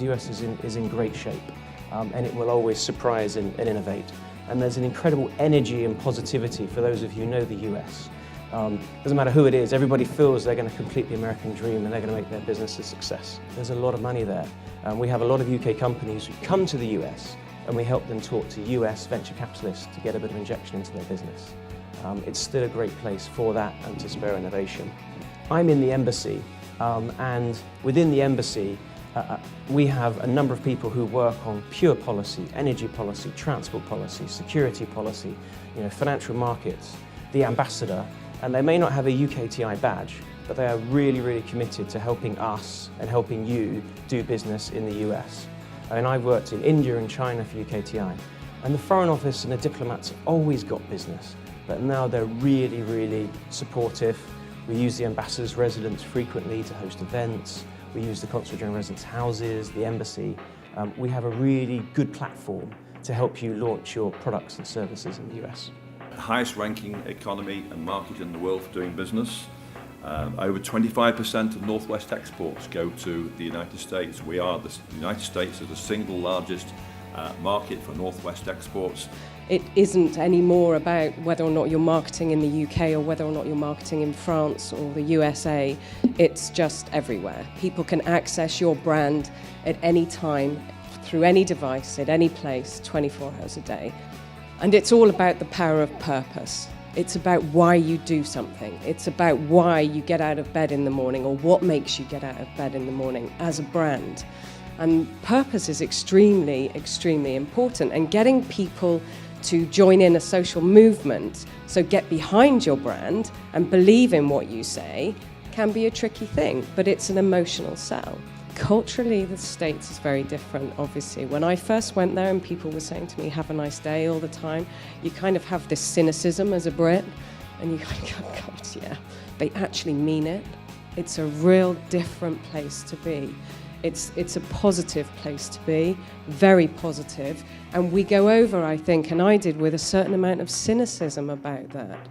the US is in great shape, and it will always surprise and innovate. And there's an incredible energy and positivity for those of you who know the US. Doesn't matter who it is, everybody feels they're going to complete the American dream and they're going to make their business a success. There's a lot of money there. We have a lot of UK companies who come to the US and we help them talk to US venture capitalists to get a bit of injection into their business. It's still a great place for that and to spur innovation. I'm in the embassy, and within the embassy we have a number of people who work on pure policy, energy policy, transport policy, security policy, financial markets, the ambassador, and they may not have a UKTI badge, but they are really, really committed to helping us and helping you do business in the US. I've worked in India and China for UKTI, and the Foreign Office and the diplomats have always got business, but now they're really, really supportive. We use the ambassador's residence frequently to host events. We use the Consul General residence houses, the embassy. We have a really good platform to help you launch your products and services in the US. The highest ranking economy and market in the world for doing business. Over 25% of Northwest exports go to the United States. The United States is the single largest market for Northwest exports. It isn't anymore about whether or not you're marketing in the UK or whether or not you're marketing in France or the USA. It's just everywhere. People can access your brand at any time, through any device, at any place, 24 hours a day. And it's all about the power of purpose. It's about why you do something. It's about why you get out of bed in the morning, or what makes you get out of bed in the morning as a brand. And purpose is extremely, extremely important. And getting people to join in a social movement, so get behind your brand and believe in what you say, can be a tricky thing, but it's an emotional sell. Culturally, the States is very different, obviously. When I first went there and people were saying to me, have a nice day all the time, you kind of have this cynicism as a Brit, and you kind of go, God, yeah, they actually mean it. It's a real different place to be. It's a positive place to be, very positive, and we go over, I think, and I did, with a certain amount of cynicism about that.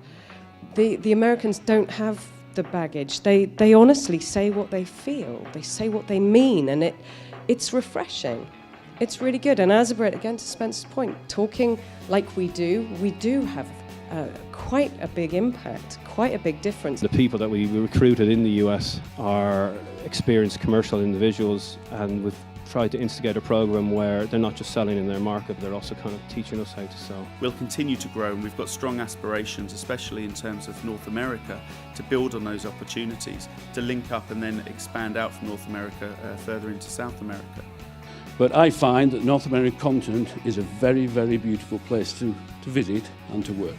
The Americans don't have the baggage. They honestly say what they feel. They say what they mean, and it's refreshing. It's really good. And as a Brit, again, to Spencer's point, talking like we do have quite a big impact, quite a big difference. The people that we recruited in the US are experienced commercial individuals, and we've tried to instigate a program where they're not just selling in their market, but they're also kind of teaching us how to sell. We'll continue to grow, and we've got strong aspirations, especially in terms of North America, to build on those opportunities, to link up and then expand out from North America further into South America. But I find that North American continent is a very, very beautiful place to visit and to work.